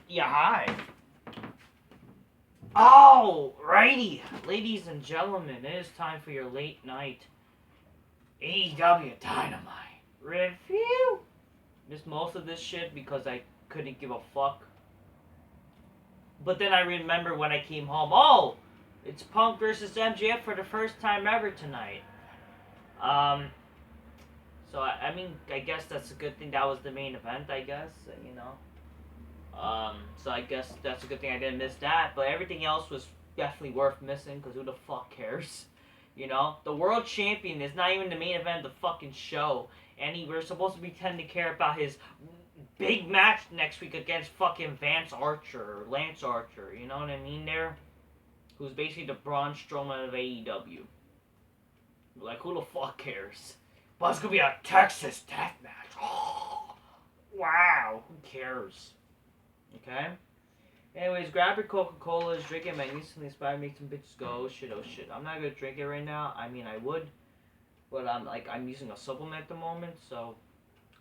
Yeah, hi. Alrighty, ladies and gentlemen, it is time for your late night AEW Dynamite review. Missed most of this shit because I couldn't give a fuck. But then I remember when I came home, it's Punk versus MJF for the first time ever tonight. So I mean, I guess that's a good thing that was the main event, I guess, you know. So I guess that's a good thing I didn't miss that. But everything else was definitely worth missing because who the fuck cares? You know? The world champion is not even the main event of the fucking show. And we're supposed to pretend to care about his big match next week against fucking Lance Archer. You know what I mean there? Who's basically the Braun Strowman of AEW. Like, who the fuck cares? But it's gonna be a Texas death match. Oh, wow. Who cares? Okay? Anyways, grab your Coca-Colas, drink it magnetically inspired, make some bitches go, oh shit. I'm not gonna drink it right now. I mean, I would, but I'm using a supplement at the moment, so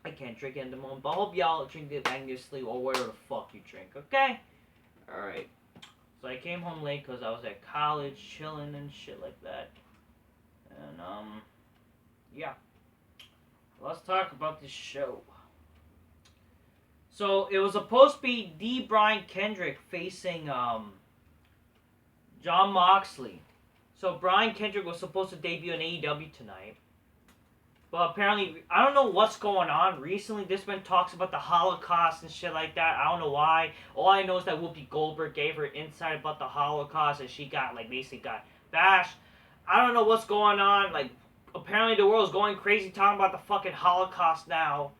I can't drink it at the moment. But I hope y'all drink it magnetically or whatever the fuck you drink, okay? Alright. So I came home late because I was at college, chilling and shit like that. And, yeah. Let's talk about this show. So, it was supposed to be D. Brian Kendrick facing, John Moxley. So, Brian Kendrick was supposed to debut in AEW tonight. But apparently, I don't know what's going on. Recently, there's been talks about the Holocaust and shit like that. I don't know why. All I know is that Whoopi Goldberg gave her insight about the Holocaust and she got, basically got bashed. I don't know what's going on. Apparently the world's going crazy talking about the fucking Holocaust now.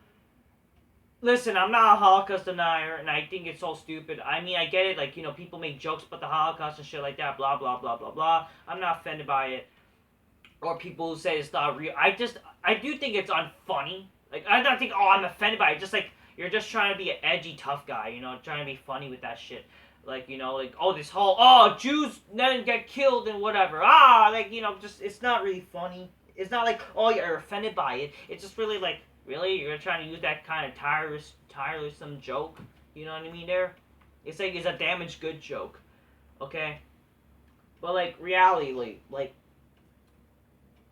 Listen, I'm not a Holocaust denier, and I think it's so stupid. I mean, I get it, people make jokes about the Holocaust and shit like that, blah, blah, blah, blah, blah. I'm not offended by it. Or people who say it's not real. I do think it's unfunny. I don't think, I'm offended by it. Just, you're just trying to be an edgy, tough guy, trying to be funny with that shit. This whole, Jews didn't get killed and whatever. It's not really funny. It's not you're offended by it. It's just really really? You're trying to use that kind of tiresome joke? You know what I mean there? It's it's a damaged good joke. Okay? But reality,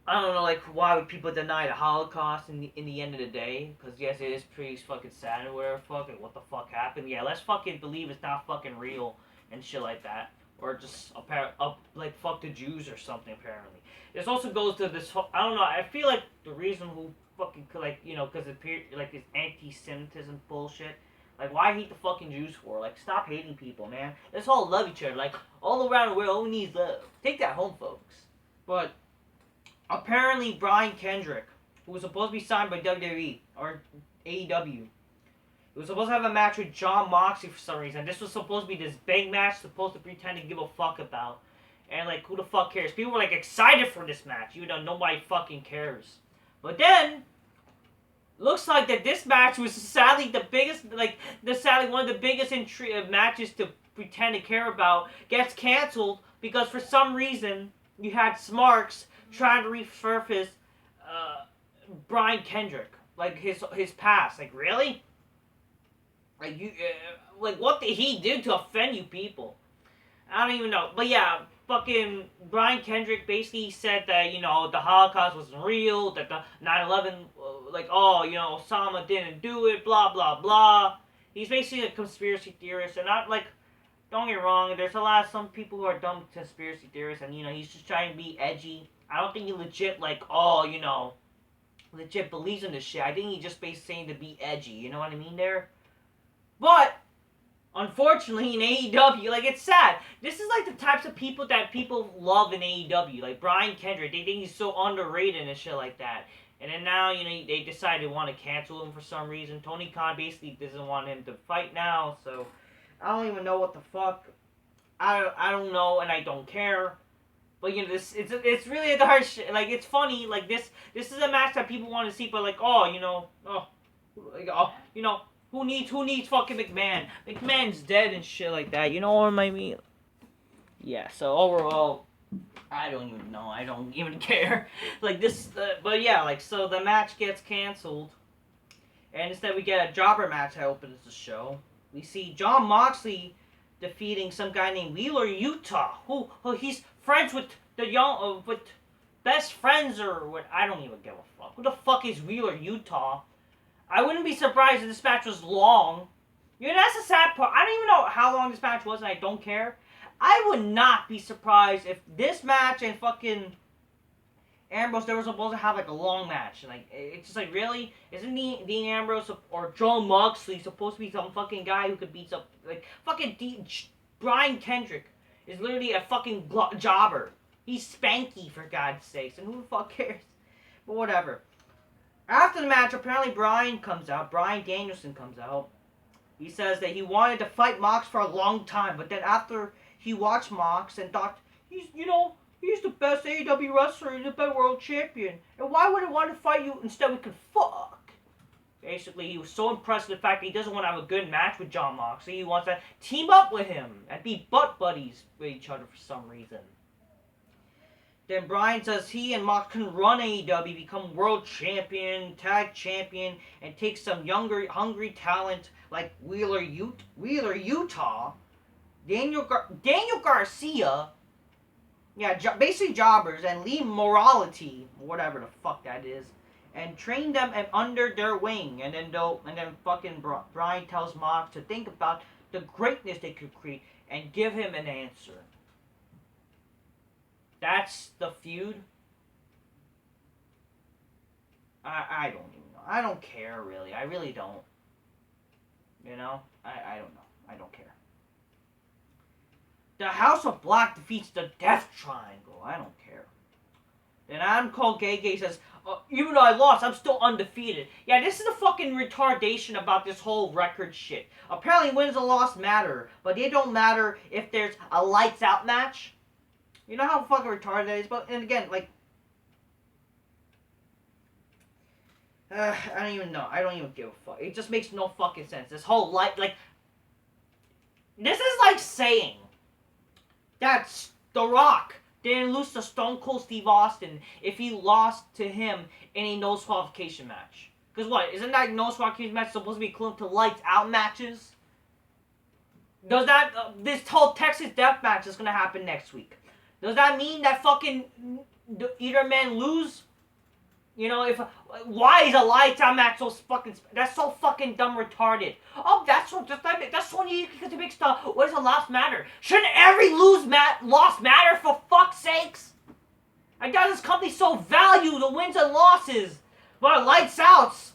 I don't know, why would people deny the Holocaust in the end of the day? Because, yes, it is pretty fucking sad and whatever what the fuck happened. Yeah, let's fucking believe it's not fucking real and shit like that. Or just, fuck the Jews or something, apparently. This also goes to this, I don't know, I feel like the reason who fucking, because this anti-Semitism bullshit. Why hate the fucking Jews for? Stop hating people, man. Let's all love each other. All around the world, all we need is love. Take that home, folks. But apparently, Brian Kendrick, who was supposed to be signed by WWE or AEW, he was supposed to have a match with John Moxley for some reason. This was supposed to be this big match, supposed to pretend to give a fuck about. And, who the fuck cares? People were, excited for this match, even though nobody fucking cares. But then, looks like that this match was sadly the biggest, sadly one of the biggest matches to pretend to care about, gets canceled because for some reason, you had Smarks trying to resurface Brian Kendrick, his past. Really? What did he do to offend you people? I don't even know. But yeah, fucking Brian Kendrick basically said that, the Holocaust wasn't real, that the 9/11, Osama didn't do it, blah, blah, blah. He's basically a conspiracy theorist, and don't get me wrong, there's some people who are dumb conspiracy theorists, and, he's just trying to be edgy. I don't think he legit, legit believes in this shit. I think he just basically saying to be edgy, you know what I mean there? But, unfortunately, in AEW, it's sad. This is, the types of people that people love in AEW. Brian Kendrick, they think he's so underrated and shit like that. And then now, they decided to want to cancel him for some reason. Tony Khan basically doesn't want him to fight now, so I don't even know what the fuck. I don't know, and I don't care. But it's really the hard shit. It's funny. This is a match that people want to see, but who needs fucking McMahon? McMahon's dead and shit like that. You know what I mean? Yeah. So overall, I don't even know. I don't even care. But yeah. So the match gets canceled, and instead we get a jobber match that opens the show. we see John Moxley defeating some guy named Wheeler Utah, who he's friends with the with best friends or what? I don't even give a fuck. Who the fuck is Wheeler Utah? I wouldn't be surprised if this match was long. You know, that's the sad part. I don't even know how long this match was, and I don't care. I would not be surprised if this match and fucking Ambrose, they were supposed to have like a long match. Like, it's just like, really? Isn't Dean Ambrose or John Moxley supposed to be some fucking guy who could beat some, like, fucking Brian Kendrick is literally a fucking jobber. He's Spanky, for God's sakes, and who the fuck cares? But whatever. After the match, apparently Bryan Danielson comes out. He says that he wanted to fight Mox for a long time, but then after he watched Mox and thought, he's the best AEW wrestler, he's the best world champion, and why would I want to fight you? Instead we could fuck. Basically, he was so impressed with the fact that he doesn't want to have a good match with John Moxley. He wants to team up with him and be butt buddies with each other for some reason. Then Bryan says he and Mox can run AEW, become world champion, tag champion, and take some younger, hungry talent like Wheeler Utah, Daniel Garcia, basically jobbers, and Lee Morality, whatever the fuck that is, and train them under their wing. And then fucking Bryan tells Mox to think about the greatness they could create and give him an answer. That's the feud. I don't even know. I don't care, really. I really don't. You know? I don't know. I don't care. The House of Black defeats the Death Triangle. I don't care. Then Adam Cole Gege says, even though I lost, I'm still undefeated. Yeah, this is the fucking retardation about this whole record shit. Apparently wins and loss matter, but they don't matter if there's a lights out match. You know how fucking retarded that is? But, and again, like, I don't even know. I don't even give a fuck. It just makes no fucking sense. This whole this is like saying that The Rock didn't lose to Stone Cold Steve Austin if he lost to him in a no disqualification match. Because what? Isn't that no disqualification match supposed to be equivalent to lights out matches? Does that, this whole Texas death match is going to happen next week. Does that mean that fucking either man lose? You know, why is a lights out match so fucking, that's so fucking dumb retarded. Oh, that's only because it makes what does a loss matter? Shouldn't every loss matter, for fuck's sakes? I got this company so value the wins and losses, but lights outs,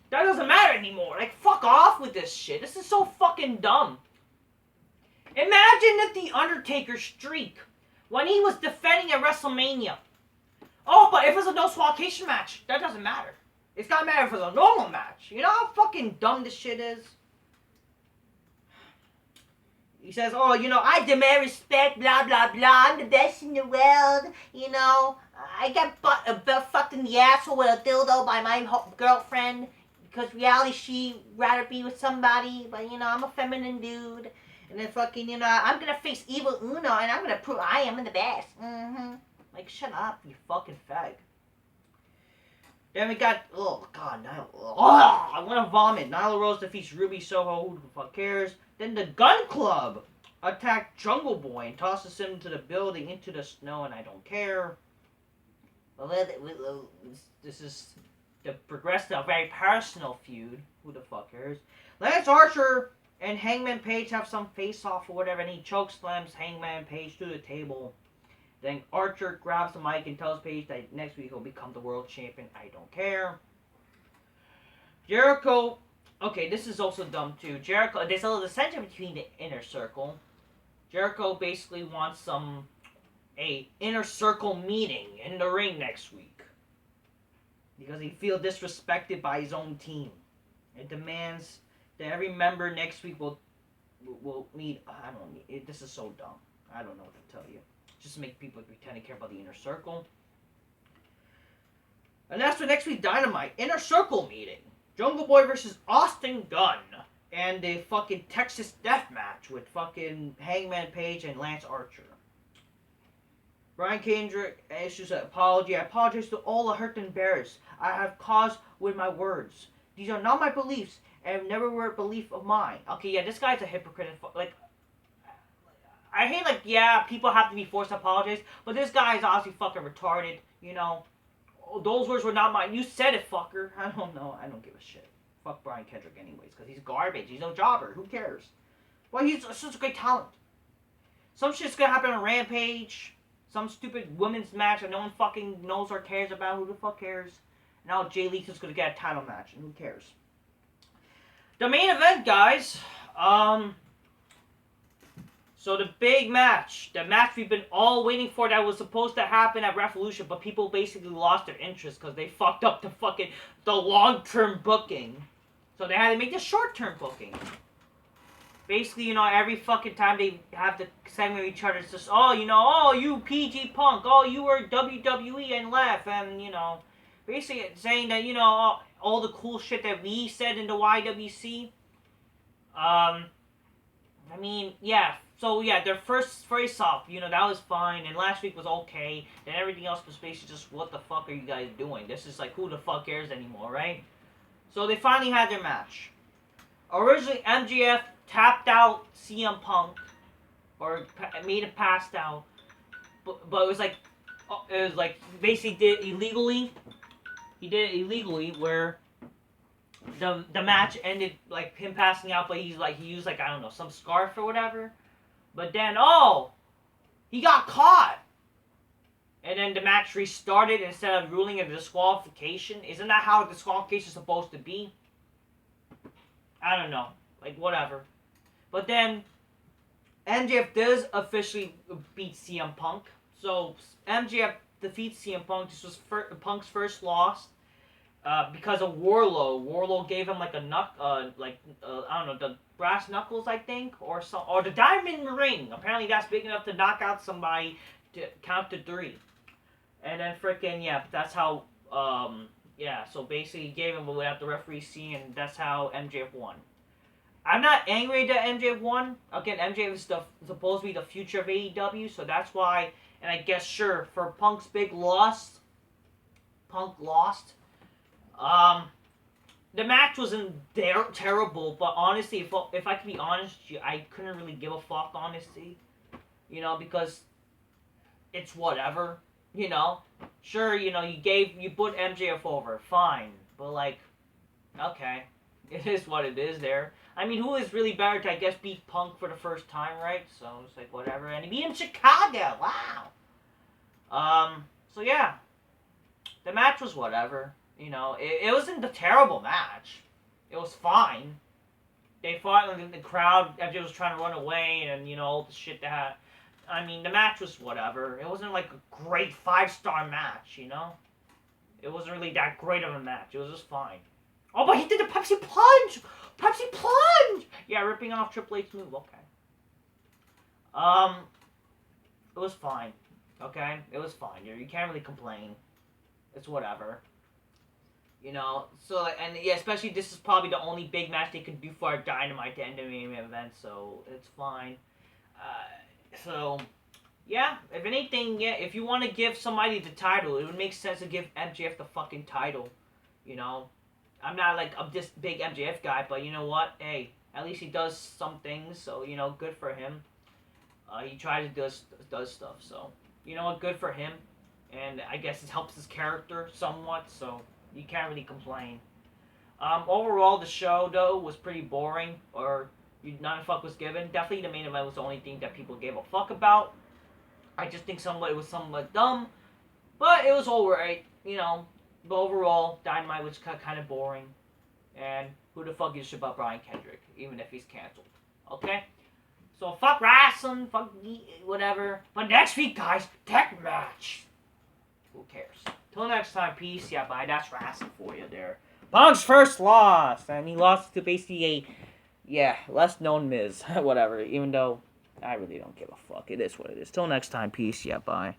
that doesn't matter anymore. Like, fuck off with this shit. This is so fucking dumb. Imagine if The Undertaker's streak, when he was defending at WrestleMania. Oh, but if it's a no disqualification match, that doesn't matter. It's gotta matter if it's a normal match. You know how fucking dumb this shit is? He says, oh, you know, I demand respect, blah, blah, blah. I'm the best in the world. You know, I got fucked in the asshole with a dildo by my girlfriend. Because reality, she'd rather be with somebody. But, you know, I'm a feminine dude. And then fucking, you know, I'm gonna face Evil Uno and I'm gonna prove I am the best. Like, shut up, you fucking fag. Then we got, oh god, I wanna vomit. Nyla Rose defeats Ruby Soho, who the fuck cares? Then the Gun Club attack Jungle Boy and tosses him to the building into the snow, and I don't care. This is to progress to a very personal feud. Who the fuck cares? Lance Archer and Hangman Page have some face-off or whatever, and he chokeslams Hangman Page to the table. Then Archer grabs the mic and tells Page that next week he'll become the world champion. I don't care. Jericho, okay, this is also dumb too. Jericho, there's a dissension between the Inner Circle. Jericho basically wants a Inner Circle meeting in the ring next week because he feels disrespected by his own team. It demands that every member next week will meet. I don't know. This is so dumb. I don't know what to tell you. Just to make people pretend to care about the Inner Circle. And that's for next week Dynamite. Inner Circle meeting. Jungle Boy versus Austin Gunn. And a fucking Texas death match with fucking Hangman Page and Lance Archer. Brian Kendrick issues an apology. I apologize to all the hurt and embarrassed I have caused with my words. these are not my beliefs, and never were a belief of mine. Okay, yeah, this guy's a hypocrite. Like, I hate, like, yeah, people have to be forced to apologize, but this guy is obviously fucking retarded, you know. Those words were not mine. You said it, fucker. I don't know. I don't give a shit. Fuck Brian Kendrick anyways, because he's garbage. He's no jobber. Who cares? Well, he's such a great talent. Some shit's gonna happen on Rampage. Some stupid women's match that no one fucking knows or cares about. Who the fuck cares? Now Jay Lee's gonna get a title match, and who cares? The main event, guys. So the big match, the match we've been all waiting for, that was supposed to happen at Revolution, but people basically lost their interest because they fucked up the long-term booking. So they had to make the short-term booking. Basically, you know, every fucking time they have the segment with each other, it's just, oh, you know, oh, you PG Punk, oh, you were WWE and left, and, you know, basically saying that, you know, all the cool shit that we said in the YWC. I mean, yeah. So, yeah, their first face-off, you know, that was fine, and last week was okay, and everything else was basically just, what the fuck are you guys doing? This is like, who the fuck cares anymore, right? So, they finally had their match. Originally, MJF tapped out CM Punk, or made him passed out, but it was like, basically did it illegally. He did it illegally, where the match ended, like, him passing out, but he used, like, I don't know, some scarf or whatever. But then, he got caught. And then the match restarted instead of ruling a disqualification. Isn't that how a disqualification is supposed to be? I don't know. Like, whatever. But then, MJF does officially beat CM Punk. So, MJF defeats CM Punk. This was Punk's first loss. Because of Warlow. Warlow gave him, like, I don't know, the brass knuckles, I think, or the diamond ring. Apparently that's big enough to knock out somebody to count to 3. And then freaking, yeah, that's how, so basically he gave him without the referee seeing, and that's how MJF won. I'm not angry that MJF won. Again, MJF is supposed to be the future of AEW, so that's why, and I guess, sure, for Punk's big loss, Punk lost. The match wasn't terrible, but honestly, if I can be honest, I couldn't really give a fuck, honestly. You know, because it's whatever, you know. Sure, you know, you put MJF over, fine. But, like, okay. It is what it is there. I mean, who is really better to, I guess, beat Punk for the first time, right? So, it's like, whatever. And he beat him in Chicago, wow. So, yeah. The match was whatever. You know, it wasn't a terrible match. It was fine. They fought in the crowd. MJ was trying to run away, and, you know, all the shit that had. I mean, the match was whatever. It wasn't like a great 5-star match, you know? It wasn't really that great of a match. It was just fine. Oh, but he did the Pepsi Plunge! Pepsi Plunge! Yeah, ripping off Triple H's move. Okay. It was fine. Okay? It was fine. You can't really complain. It's whatever. You know, so, and yeah, especially this is probably the only big match they could do for a Dynamite to end the main event, so it's fine. So, yeah, if anything, yeah, if you want to give somebody the title, it would make sense to give MJF the fucking title, you know. I'm not, like, this big MJF guy, but you know what? Hey, at least he does some things, so, you know, good for him. He tries to does stuff, so, you know what, good for him. And I guess it helps his character somewhat, so you can't really complain. Overall, the show, though, was pretty boring, or not a fuck was given. Definitely the main event was the only thing that people gave a fuck about. I just think it was somewhat dumb, but it was alright, you know. But overall, Dynamite was kind of boring, and who the fuck gives a shit about Brian Kendrick, even if he's canceled, okay? So fuck wrestling, fuck whatever. But next week, guys, tech match. Who cares? Till next time, peace. Yeah, bye. That's wrestling for you there. Punk's first loss, and he lost to basically a, less known Miz. Whatever, even though I really don't give a fuck. It is what it is. Till next time, peace. Yeah, bye.